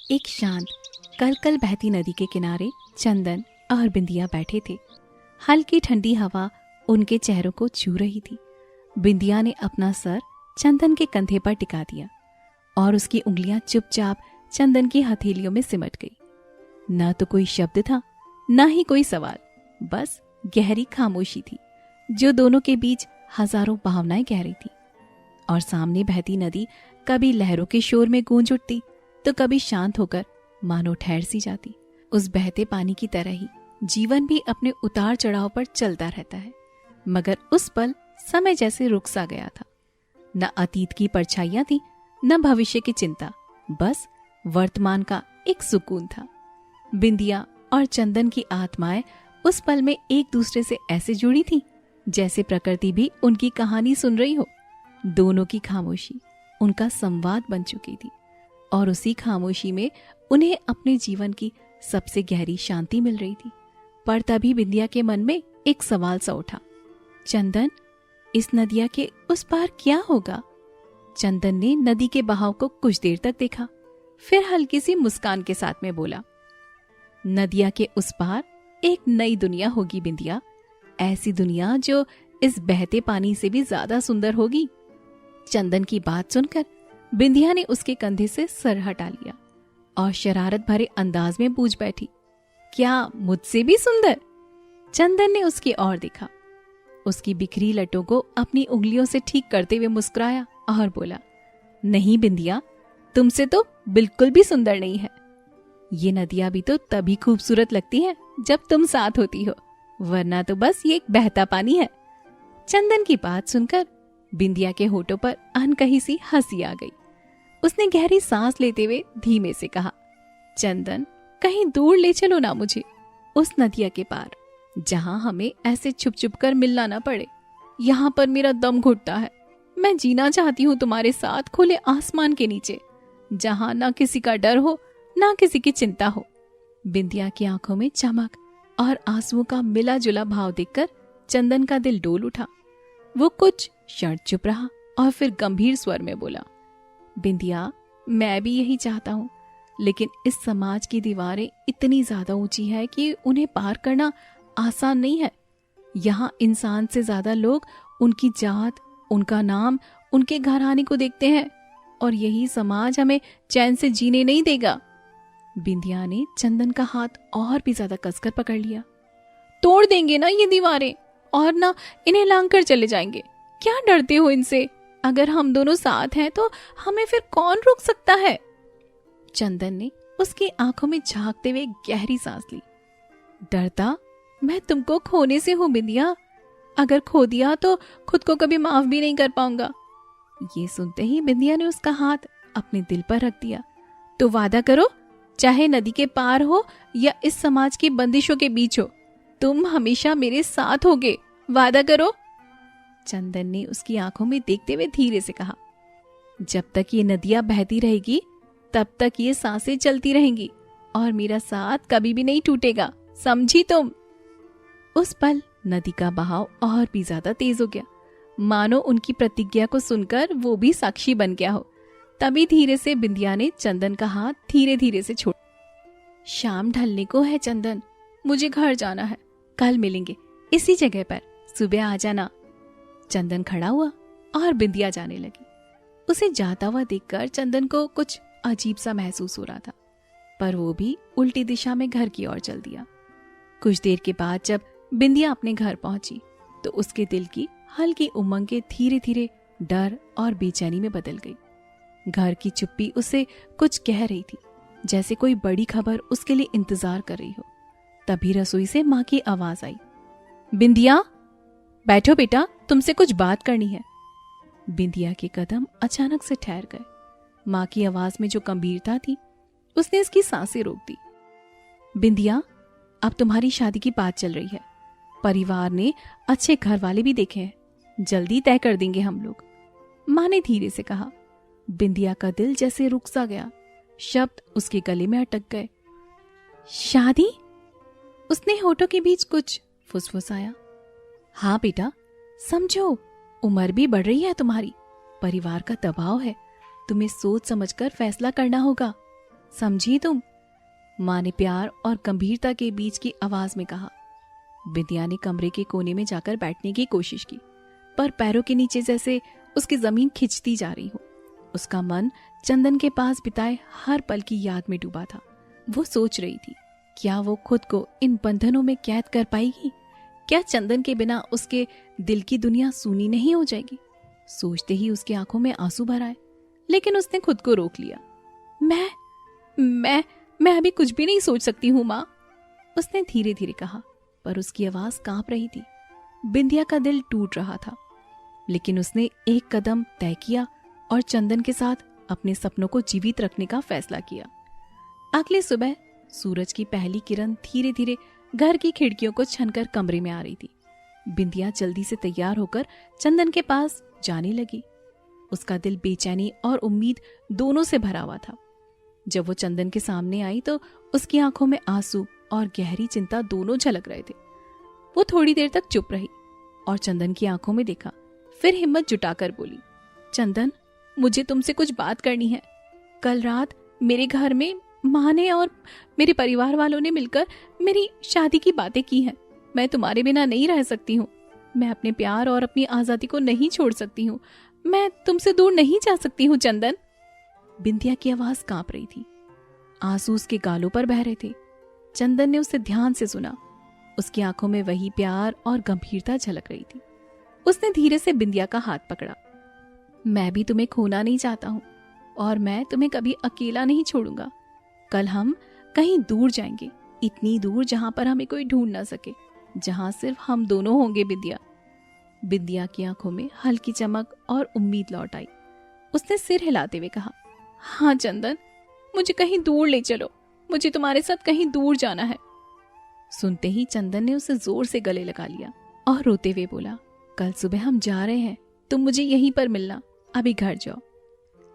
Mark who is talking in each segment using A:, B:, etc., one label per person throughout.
A: एक शांत कलकल बहती नदी के किनारे चंदन और बिंदिया बैठे थे। हल्की ठंडी हवा उनके चेहरों को छू रही थी। बिंदिया ने अपना सर चंदन के कंधे पर टिका दिया और उसकी उंगलियां चुपचाप चंदन की हथेलियों में सिमट गई। न तो कोई शब्द था, न ही कोई सवाल, बस गहरी खामोशी थी जो दोनों के बीच हजारों भावनाएं कह रही थी। और सामने बहती नदी कभी लहरों के शोर में गूंज उठती तो कभी शांत होकर मानो ठहर सी जाती। उस बहते पानी की तरह ही जीवन भी अपने उतार चढ़ाव पर चलता रहता है, मगर उस पल समय जैसे रुक सा गया था। न अतीत की परछाइयां थी, न भविष्य की चिंता, बस वर्तमान का एक सुकून था। बिंदिया और चंदन की आत्माएं उस पल में एक दूसरे से ऐसे जुड़ी थी जैसे प्रकृति भी उनकी कहानी सुन रही हो। दोनों की खामोशी उनका संवाद बन चुकी थी और उसी खामोशी में उन्हें अपने जीवन की सबसे गहरी शांति मिल रही थी। पर तभी बिंदिया के मन में एक सवाल सा उठा, चंदन, इस नदिया के उस पार क्या होगा? चंदन ने नदी के बहाव को कुछ देर तक देखा, फिर हल्की सी मुस्कान के साथ में बोला, नदिया के उस पार एक नई दुनिया होगी बिंदिया, ऐसी दुनिया जो इस बहते पानी से भी ज्यादा सुंदर होगी। चंदन की बात सुनकर बिंदिया ने उसके कंधे से सर हटा लिया और शरारत भरे अंदाज में पूछ बैठी, क्या मुझसे भी सुंदर? चंदन ने उसकी ओर देखा, उसकी बिखरी लटों को अपनी उंगलियों से ठीक करते हुए मुस्कुराया और बोला, नहीं बिंदिया, तुमसे तो बिल्कुल भी सुंदर नहीं है। ये नदियां भी तो तभी खूबसूरत लगती है जब तुम साथ होती हो, वरना तो बस ये एक बहता पानी है। चंदन की बात सुनकर बिंदिया के होठों पर अनकही सी हंसी आ गई। उसने गहरी सांस लेते हुए धीमे से कहा, चंदन, कहीं दूर ले चलो ना मुझे, उस नदिया के पार, जहां हमें ऐसे छुप छुप कर मिलना ना पड़े। यहाँ पर मेरा दम घुटता है। मैं जीना चाहती हूँ तुम्हारे साथ खुले आसमान के नीचे, जहां ना किसी का डर हो, ना किसी की चिंता हो। बिंदिया की आंखों में चमक और आंसुओं का मिला जुला भाव देखकर चंदन का दिल डोल उठा। वो कुछ क्षण चुप रहा और फिर गंभीर स्वर में बोला, बिंदिया, मैं भी यही चाहता हूँ, लेकिन इस समाज की दीवारें इतनी ज्यादा ऊंची है कि उन्हें पार करना आसान नहीं है। यहाँ इंसान से ज्यादा लोग उनकी जात, उनका नाम, उनके घराने को देखते हैं, और यही समाज हमें चैन से जीने नहीं देगा। बिंदिया ने चंदन का हाथ और भी ज्यादा कसकर पकड़ लिया। तोड़ देंगे ना ये दीवारें, और ना इन्हें लांग कर चले जाएंगे। क्या डरते हो इनसे? अगर हम दोनों साथ हैं तो हमें फिर कौन रोक सकता है? चंदन ने उसकी आंखों में झांकते हुए गहरी सांस ली। डरता? मैं तुमको खोने से हूं बिंदिया। अगर खो दिया तो खुद को कभी माफ भी नहीं कर पाऊंगा। ये सुनते ही बिंदिया ने उसका हाथ अपने दिल पर रख दिया। तो वादा करो, चाहे नदी के पार हो या इस समाज की बंदिशों के बीच हो, तुम हमेशा मेरे साथ होगे। वादा करो। चंदन ने उसकी आंखों में देखते हुए धीरे से कहा, जब तक ये नदियां बहती रहेगी तब तक ये सांसें चलती रहेंगी और मेरा साथ कभी भी नहीं टूटेगा, समझी तुम? उस पल नदी का बहाव और भी ज्यादा तेज हो गया, मानो उनकी प्रतिज्ञा को सुनकर वो भी साक्षी बन गया हो। तभी धीरे से बिंदिया ने चंदन का हाथ धीरे धीरे से छोड़ा। शाम ढलने को है चंदन, मुझे घर जाना है। कल मिलेंगे इसी जगह पर, सुबह आ जाना। चंदन खड़ा हुआ और बिंदिया जाने लगी। उसे जाता हुआ देखकर चंदन को कुछ अजीब सा महसूस हो रहा था, पर वो भी उल्टी दिशा में घर की ओर चल दिया। कुछ देर के बाद जब बिंदिया अपने घर पहुंची तो उसके दिल की हल्की उमंग धीरे धीरे डर और बेचैनी में बदल गई। घर की चुप्पी उसे कुछ कह रही थी, जैसे कोई बड़ी खबर उसके लिए इंतजार कर रही हो। तभी रसोई से माँ की आवाज आई, बिंदिया, बैठो बेटा, तुमसे कुछ बात करनी है। बिंदिया के कदम अचानक से ठहर गए। माँ की आवाज में जो गंभीरता थी, उसने इसकी सांसें रोक दी। बिंदिया, अब तुम्हारी शादी की बात चल रही है। परिवार ने अच्छे घर वाले भी देखे हैं, जल्दी तय कर देंगे हम लोग, माँ ने धीरे से कहा। बिंदिया का दिल जैसे रुक सा गया, शब्द उसके गले में अटक गए। शादी? उसने होठों के बीच कुछ फुसफुसाया। हाँ बेटा, समझो, उम्र भी बढ़ रही है तुम्हारी, परिवार का दबाव है, तुम्हें सोच समझकर फैसला करना होगा। समझी तुम? माँ ने प्यार और गंभीरता के बीच की आवाज में कहा। बिंदिया ने कमरे के कोने में जाकर बैठने की कोशिश की, पर पैरों के नीचे जैसे उसकी जमीन खिंचती जा रही हो। उसका मन चंदन के पास बिताए हर पल की याद में डूबा था। वो सोच रही थी, क्या वो खुद को इन बंधनों में कैद कर पाएगी? क्या चंदन के बिना उसके दिल की दुनिया सूनी नहीं हो जाएगी? सोचते ही उसकी आंखों में आंसू भर आए, लेकिन उसने खुद को रोक लिया। मैं अभी कुछ भी नहीं सोच सकती हूँ माँ, उसने धीरे धीरे कहा, पर उसकी आवाज कांप रही थी। बिंदिया का दिल टूट रहा था, लेकिन उसने एक कदम तय किया और चंदन के साथ अपने सपनों को जीवित रखने का फैसला किया। अगली सुबह सूरज की पहली किरण धीरे धीरे घर की खिड़कियों को छनकर कमरे में आ रही थी। बिंदिया जल्दी से तैयार होकर चंदन के पास जाने लगी। उसका दिल बेचैनी और उम्मीद दोनों से भरा हुआ था। जब वो चंदन के सामने आई तो उसकी आंखों में आंसू और गहरी चिंता दोनों झलक रहे थे। वो थोड़ी देर तक चुप रही और चंदन की आंखों में देखा, फिर हिम्मत जुटाकर बोली, चंदन, मुझे तुमसे कुछ बात करनी है। कल रात मेरे घर में माँ ने और मेरे परिवार वालों ने मिलकर मेरी शादी की बातें की हैं। मैं तुम्हारे बिना नहीं रह सकती हूँ। मैं अपने प्यार और अपनी आजादी को नहीं छोड़ सकती हूँ। मैं तुमसे दूर नहीं जा सकती हूँ चंदन। बिंदिया की आवाज कांप रही थी, आंसू उसके गालों पर बह रहे थे। चंदन ने उसे ध्यान से सुना। उसकी आंखों में वही प्यार और गंभीरता झलक रही थी। उसने धीरे से बिंदिया का हाथ पकड़ा। मैं भी तुम्हें खोना नहीं चाहता हूँ और मैं तुम्हें कभी अकेला नहीं छोड़ूंगा। कल हम कहीं दूर जाएंगे, इतनी दूर जहां पर हमें कोई ढूंढ ना सके, जहां सिर्फ हम दोनों होंगे। बिंदिया। बिंदिया की आंखों में हल्की चमक और उम्मीद लौट आई। उसने सिर हिलाते हुए कहा, हाँ चंदन, मुझे कहीं दूर ले चलो। मुझे तुम्हारे साथ कहीं दूर जाना है। सुनते ही चंदन ने उसे जोर से गले लगा लिया और रोते हुए बोला, कल सुबह हम जा रहे हैं, तुम मुझे यहीं पर मिलना, अभी घर जाओ।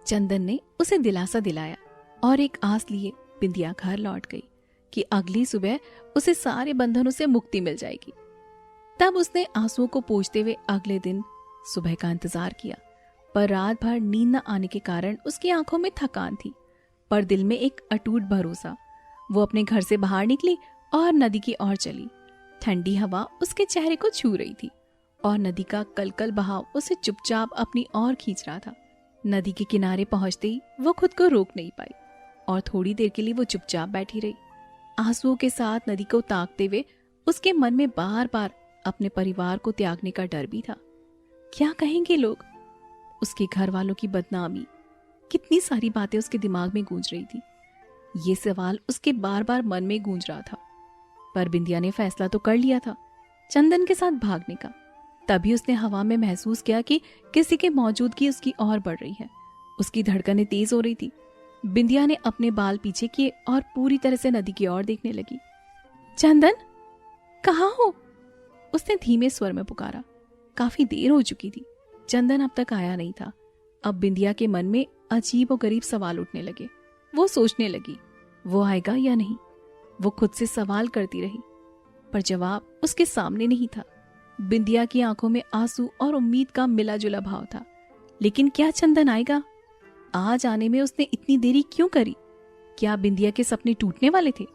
A: चंदन ने उसे दिलासा दिलाया और एक आस लिए बिंदिया घर लौट गई कि अगली सुबह उसे सारे बंधनों से मुक्ति मिल जाएगी। तब उसने आंसुओं को पोंछते हुए अगले दिन सुबह का इंतजार किया, पर रात भर नींद न आने के कारण उसकी आंखों में थकान थी, पर दिल में एक अटूट भरोसा। वो अपने घर से बाहर निकली और नदी की ओर चली। ठंडी हवा उसके चेहरे को छू रही थी और नदी का कलकल बहाव उसे चुपचाप अपनी ओर खींच रहा था। नदी के किनारे पहुंचते ही वो खुद को रोक नहीं पाई और थोड़ी देर के लिए वो चुपचाप बैठी रही। आंसुओं के साथ नदी को ताकते हुए उसके मन में बार बार अपने परिवार को त्यागने का डर भी था। क्या कहेंगे लोग? उसके घर वालों की बदनामी, कितनी सारी बातें उसके दिमाग में गूंज रही थी। ये सवाल उसके बार बार मन में गूंज रहा था। पर बिंदिया ने फैसला तो कर लिया था, चंदन के साथ भागने का। तभी उसने हवा में महसूस किया कि किसी की मौजूदगी उसकी ओर बढ़ रही है। उसकी धड़कनें तेज हो रही थी। बिंदिया ने अपने बाल पीछे किए और पूरी तरह से नदी की ओर देखने लगी। चंदन, कहाँ हो? उसने धीमे स्वर में पुकारा। काफी देर हो चुकी थी, चंदन अब तक आया नहीं था। अब बिंदिया के मन में अजीब और गरीब सवाल उठने लगे। वो सोचने लगी, वो आएगा या नहीं। वो खुद से सवाल करती रही, पर जवाब उसके सामने नहीं था। बिंदिया की आंखों में आंसू और उम्मीद का मिला जुला भाव था। लेकिन क्या चंदन आएगा? आज आने में उसने इतनी देरी क्यों करी? क्या बिंदिया के सपने टूटने वाले थे?